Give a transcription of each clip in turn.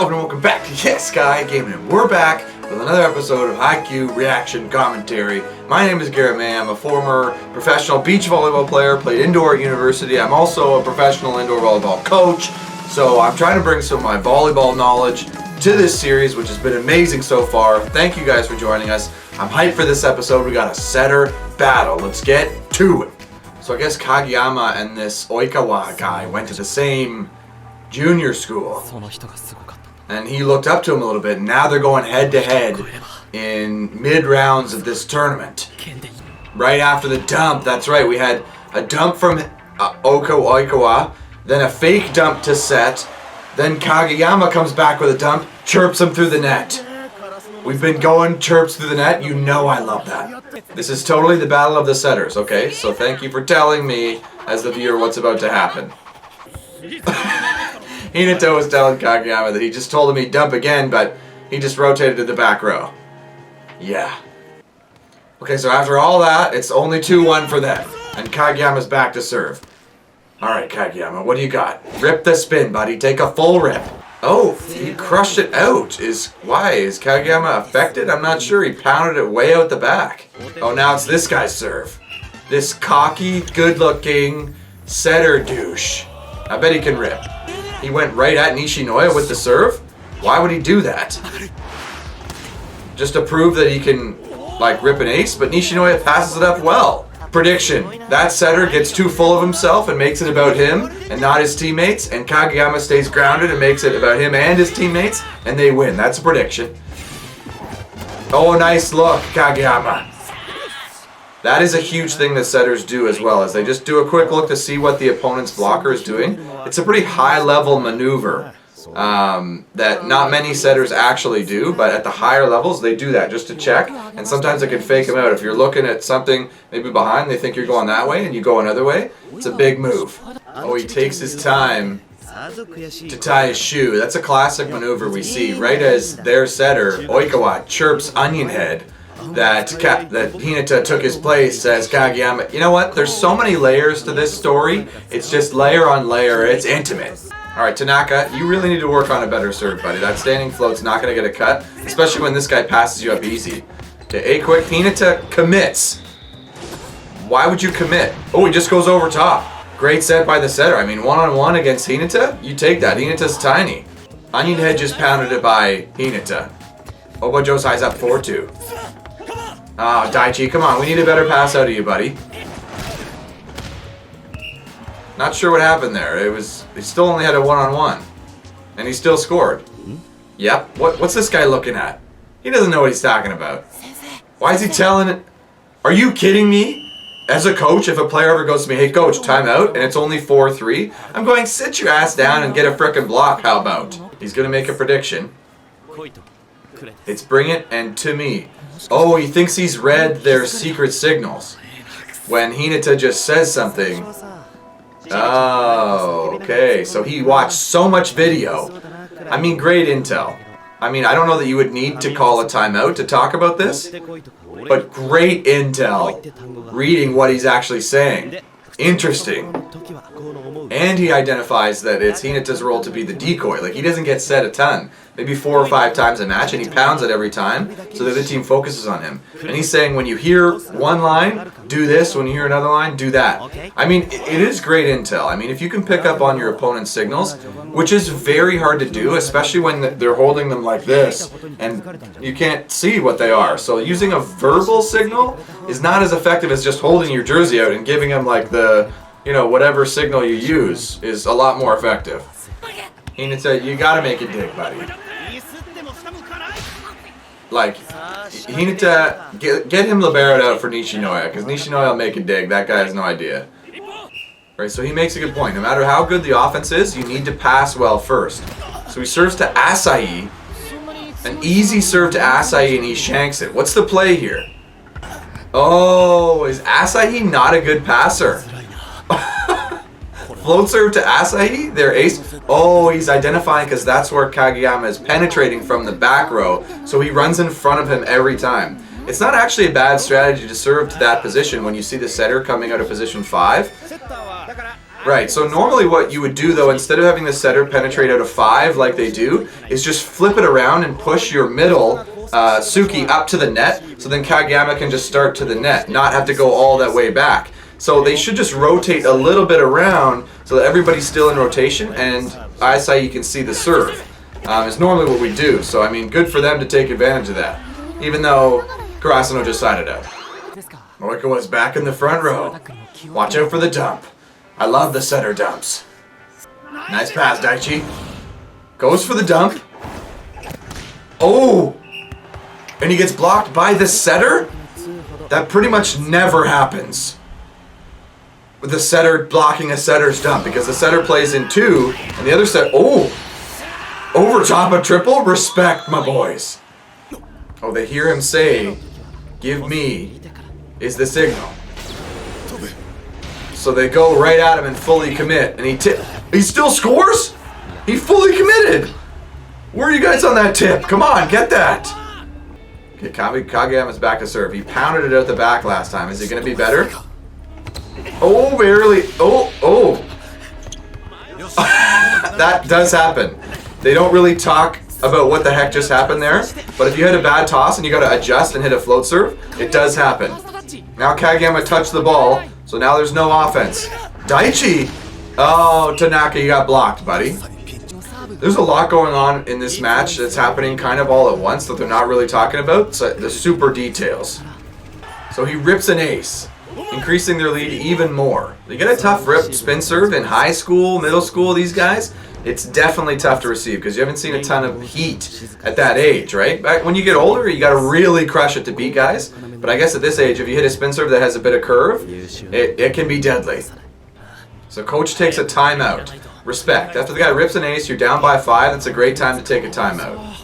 Hello and welcome back to Yes Guy Gaming, and we're back with another episode of Haikyuu Reaction Commentary. My name is Garrett. I'm a former professional beach volleyball player, played indoor at university. I'm also a professional indoor volleyball coach, so I'm trying to bring some of my volleyball knowledge to this series, which has been amazing so far. Thank you guys for joining us. I'm hyped for this episode. We got a setter battle. Let's get to it. So I guess Kageyama and this Oikawa guy went to the same junior school, and he looked up to him a little bit. And now they're going head to head in mid rounds of this tournament. Right after the dump, that's right, we had a dump from Oikawa, then a fake dump to set, then Kageyama comes back with a dump, chirps him through the net. We've been going chirps through the net. You know I love that. This is totally the battle of the setters, okay? So thank you for telling me, as the viewer, what's about to happen. Hinata was telling Kageyama that he just told him he'd dump again, but he just rotated to the back row. Yeah. Okay, so after all that, it's only 2-1 for them. And Kageyama's back to serve. Alright, Kageyama, what do you got? Rip the spin, buddy. Take a full rip. Oh, he crushed it out. Why? Is Kageyama affected? I'm not sure. He pounded it way out the back. Oh, now it's this guy's serve. This cocky, good-looking setter douche. I bet he can rip. He went right at Nishinoya with the serve? Why would he do that? Just to prove that he can, like, rip an ace? But Nishinoya passes it up well. Prediction. That setter gets too full of himself and makes it about him and not his teammates, and Kageyama stays grounded and makes it about him and his teammates, and they win. That's a prediction. Oh, nice look, Kageyama. That is a huge thing that setters do as well, as they just do a quick look to see what the opponent's blocker is doing. It's a pretty high-level maneuver that not many setters actually do, but at the higher levels they do that just to check, and sometimes they can fake them out. If you're looking at something maybe behind, they think you're going that way and you go another way. It's a big move. Oh, he takes his time to tie his shoe. That's a classic maneuver we see right as their setter, Oikawa, chirps Onion Head that Hinata took his place as Kageyama. You know what? There's so many layers to this story. It's just layer on layer. It's intimate. Alright, Tanaka, you really need to work on a better serve, buddy. That standing float's not going to get a cut, especially when this guy passes you up easy. Okay, A quick. Hinata commits. Why would you commit? Oh, he just goes over top. Great set by the setter. I mean, one-on-one against Hinata? You take that. Hinata's tiny. Onion Head just pounded it by Hinata. Oba Josai's up 4-2. Oh, Daichi, come on. We need a better pass out of you, buddy. Not sure what happened there. He still only had a one-on-one. And he still scored. Yep. What's this guy looking at? He doesn't know what he's talking about. Why is he telling it? Are you kidding me? As a coach, if a player ever goes to me, hey coach, timeout, and it's only 4-3, I'm going, sit your ass down and get a frickin' block, how about? He's gonna make a prediction. It's bring it and to me. Oh, he thinks he's read their secret signals. When Hinata just says something. Oh, okay. So he watched so much video. I mean, great intel. I mean, I don't know that you would need to call a timeout to talk about this, but great intel reading what he's actually saying. Interesting. And he identifies that it's Hinata's role to be the decoy. Like, he doesn't get set a ton. Maybe 4 or 5 times a match, and he pounds it every time, so the other team focuses on him. And he's saying, when you hear one line, do this. When you hear another line, do that. I mean, it is great intel. I mean, if you can pick up on your opponent's signals, which is very hard to do, especially when they're holding them like this, and you can't see what they are. So using a verbal signal is not as effective as just holding your jersey out and giving them like the, you know, whatever signal you use is a lot more effective. Hinata, you gotta make it dig, buddy. Like, Hinata, get him liberoed out for Nishinoya, because Nishinoya will make it dig. That guy has no idea. Right, so he makes a good point. No matter how good the offense is, you need to pass well first. So he serves to Asai. An easy serve to Asai, and he shanks it. What's the play here? Oh, is Asai not a good passer? Float serve to Asahi, their ace. Oh, he's identifying because that's where Kageyama is penetrating from the back row, so he runs in front of him every time. It's not actually a bad strategy to serve to that position when you see the setter coming out of position 5. Right, so normally what you would do though, instead of having the setter penetrate out of 5 like they do, is just flip it around and push your middle Suki up to the net, so then Kageyama can just start to the net, not have to go all that way back. So they should just rotate a little bit around so that everybody's still in rotation, and Asahi can see the serve. Is normally what we do, so I mean, good for them to take advantage of that, even though Karasuno just sided out. Moiko is back in the front row. Watch out for the dump. I love the setter dumps. Nice pass, Daichi. Goes for the dump. Oh! And he gets blocked by the setter? That pretty much never happens. With the setter blocking a setter's dump, because the setter plays in 2, and the other set... Oh! Over top of triple? Respect, my boys. Oh, they hear him say, "Give me," is the signal. So they go right at him and fully commit, and he still scores? He fully committed! Where are you guys on that tip? Come on, get that! Okay, Kageyama's back to serve. He pounded it out the back last time. Is he gonna be better? Oh, barely. Oh. That does happen. They don't really talk about what the heck just happened there, but if you hit a bad toss and you gotta adjust and hit a float serve, it does happen. Now Kageyama touched the ball, so now there's no offense. Daichi! Oh, Tanaka, you got blocked, buddy. There's a lot going on in this match that's happening kind of all at once that they're not really talking about, so the super details. So he rips an ace, increasing their lead even more. You get a tough rip spin serve in high school, middle school, these guys, it's definitely tough to receive because you haven't seen a ton of heat at that age, right? Back when you get older, you got to really crush it to beat guys. But I guess at this age, if you hit a spin serve that has a bit of curve, it can be deadly. So coach takes a timeout. Respect. After the guy rips an ace, you're down by 5. That's a great time to take a timeout.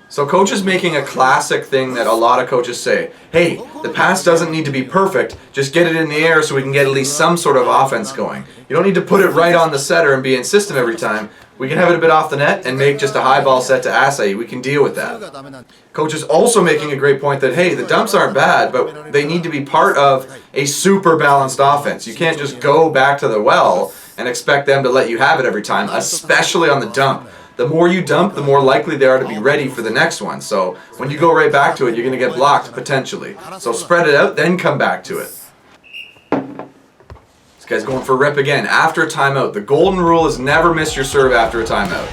So coach is making a classic thing that a lot of coaches say. Hey, the pass doesn't need to be perfect. Just get it in the air so we can get at least some sort of offense going. You don't need to put it right on the setter and be insistent every time. We can have it a bit off the net and make just a high ball set to Asahi. We can deal with that. Coach is also making a great point that, hey, the dumps aren't bad, but they need to be part of a super balanced offense. You can't just go back to the well and expect them to let you have it every time, especially on the dump. The more you dump, the more likely they are to be ready for the next one. So when you go right back to it, you're going to get blocked potentially. So spread it out, then come back to it. This guy's going for a rip again after a timeout. The golden rule is never miss your serve after a timeout.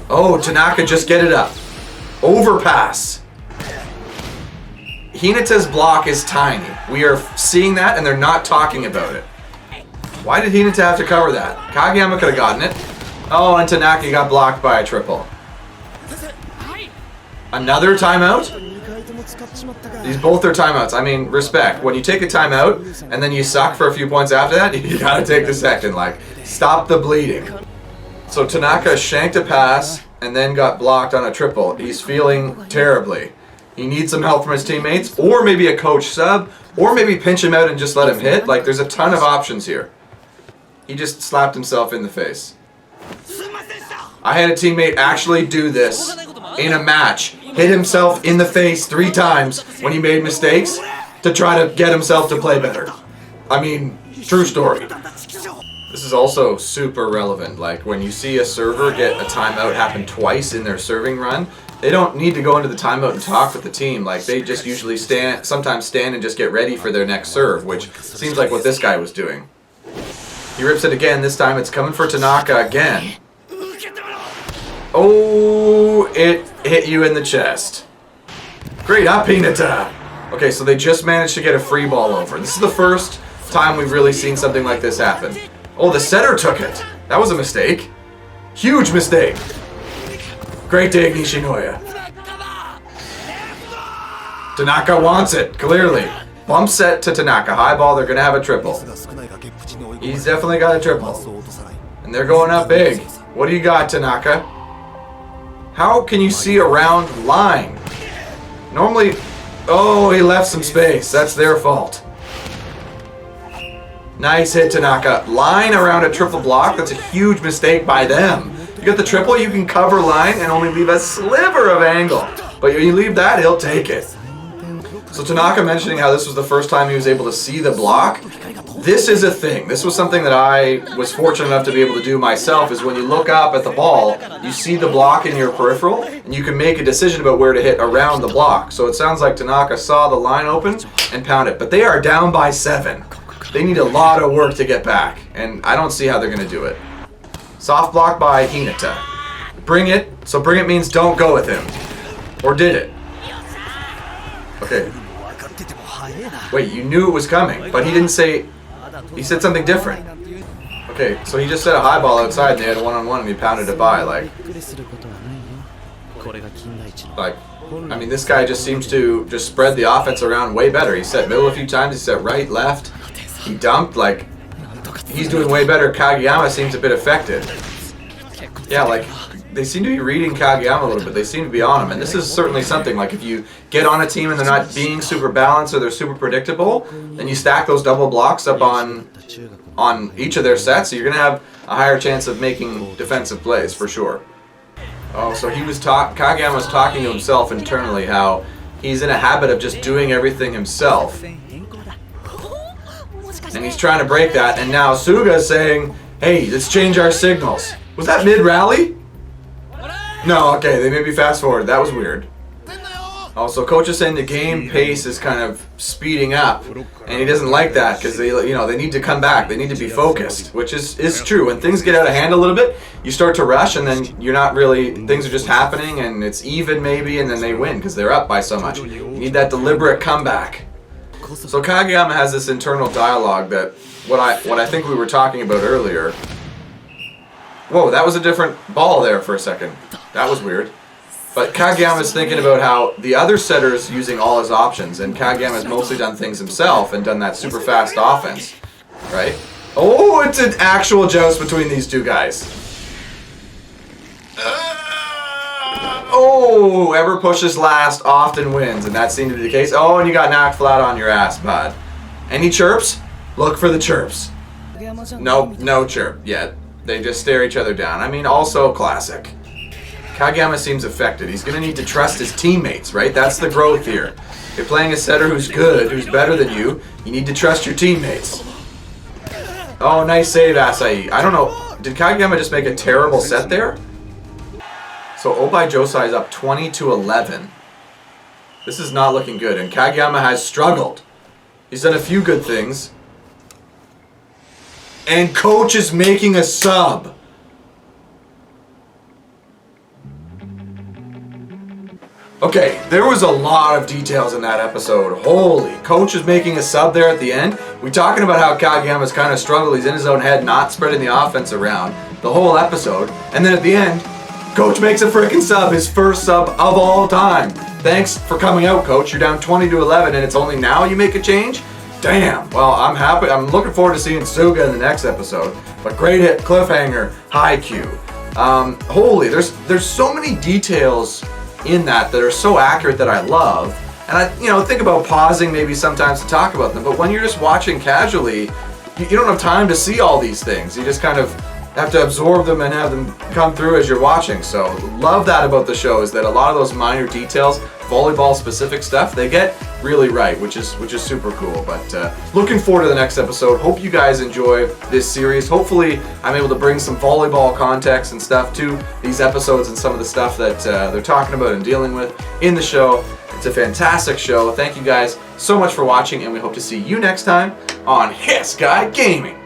Oh, Tanaka, just get it up. Overpass. Hinata's block is tiny. We are seeing that and they're not talking about it. Why did Hinata have to cover that? Kageyama could have gotten it. Oh, and Tanaka got blocked by a triple. Another timeout? These both are timeouts. I mean, respect. When you take a timeout and then you suck for a few points after that, you gotta take the second. Like, stop the bleeding. So Tanaka shanked a pass and then got blocked on a triple. He's feeling terribly. He needs some help from his teammates, or maybe a coach sub, or maybe pinch him out and just let him hit. Like, there's a ton of options here. He just slapped himself in the face. I had a teammate actually do this in a match. Hit himself in the face 3 times when he made mistakes to try to get himself to play better. I mean, true story. This is also super relevant. Like, when you see a server get a timeout happen twice in their serving run, they don't need to go into the timeout and talk with the team. Like, they just usually sometimes stand and just get ready for their next serve, which seems like what this guy was doing. He rips it again. This time it's coming for Tanaka again. Oh, it hit you in the chest. Great up, Hinata. Okay, so they just managed to get a free ball over. This is the first time we've really seen something like this happen. Oh, the setter took it. That was a mistake. Huge mistake. Great dig, Nishinoya. Tanaka wants it, clearly. Bump set to Tanaka. High ball, they're going to have a triple. He's definitely got a triple. And they're going up big. What do you got, Tanaka? How can you see around line? Normally, oh, he left some space. That's their fault. Nice hit, Tanaka. Line around a triple block. That's a huge mistake by them. You get the triple, you can cover line and only leave a sliver of angle. But you leave that, he'll take it. So Tanaka mentioning how this was the first time he was able to see the block. This is a thing. This was something that I was fortunate enough to be able to do myself, is when you look up at the ball, you see the block in your peripheral, and you can make a decision about where to hit around the block. So it sounds like Tanaka saw the line open and pounded it. But they are down by 7. They need a lot of work to get back, and I don't see how they're going to do it. Soft block by Hinata. Bring it. So bring it means don't go with him. Or did it? Okay. Wait, you knew it was coming, but he didn't say... He said something different. Okay, so he just said a high ball outside and they had a one-on-one and he pounded it by, like... I mean, this guy just seems to just spread the offense around way better. He set middle a few times, he set right, left. He dumped, like... He's doing way better. Kageyama seems a bit affected. Yeah, like... They seem to be reading Kageyama a little bit. They seem to be on him. And this is certainly something, like if you get on a team and they're not being super balanced or they're super predictable, then you stack those double blocks up on each of their sets, so you're going to have a higher chance of making defensive plays, for sure. Oh, so he was Kageyama was talking to himself internally, how he's in a habit of just doing everything himself. And he's trying to break that, and now Suga's saying, hey, let's change our signals. Was that mid-rally? No, okay, they made me fast forward. That was weird. Also, coach is saying the game pace is kind of speeding up, and he doesn't like that because they need to come back. They need to be focused, which is true. When things get out of hand a little bit, you start to rush, and then you're not really. Things are just happening, and it's even maybe, and then they win because they're up by so much. You need that deliberate comeback. So Kageyama has this internal dialogue that what I think we were talking about earlier. Whoa, that was a different ball there for a second. That was weird. But Kageyama's thinking about how the other setter's using all his options, and Kageyama's mostly done things himself and done that super fast offense, right? Oh, it's an actual joust between these two guys. Oh, whoever pushes last often wins, and that seemed to be the case. Oh, and you got knocked flat on your ass, bud. Any chirps? Look for the chirps. Nope, no chirp yet. They just stare each other down. I mean, also classic. Kageyama seems affected. He's going to need to trust his teammates, right? That's the growth here. If you're playing a setter who's good, who's better than you, you need to trust your teammates. Oh, nice save, Asai. I don't know. Did Kageyama just make a terrible set there? So Obai Josai is up 20-11. This is not looking good, and Kageyama has struggled. He's done a few good things. And coach is making a sub. Okay, there was a lot of details in that episode. Holy, coach is making a sub there at the end. We're talking about how Kageyama's kind of struggled. He's in his own head, not spreading the offense around the whole episode. And then at the end, coach makes a freaking sub, his first sub of all time. Thanks for coming out, coach. You're down 20-11 and it's only now you make a change? Damn. Well, I'm happy. I'm looking forward to seeing Suga in the next episode. But great hit, cliffhanger, Haikyuu. Holy, there's so many details in that are so accurate that I love. And I think about pausing maybe sometimes to talk about them. But when you're just watching casually, you don't have time to see all these things. You just kind of have to absorb them and have them come through as you're watching. So love that about the show, is that a lot of those minor details, volleyball specific stuff, they get really right, which is super cool. But looking forward to the next episode. Hope you guys enjoy this series. Hopefully I'm able to bring some volleyball context and stuff to these episodes and some of the stuff that they're talking about and dealing with in the show. It's a fantastic show. Thank you guys so much for watching, and we hope to see you next time on His Guy Gaming.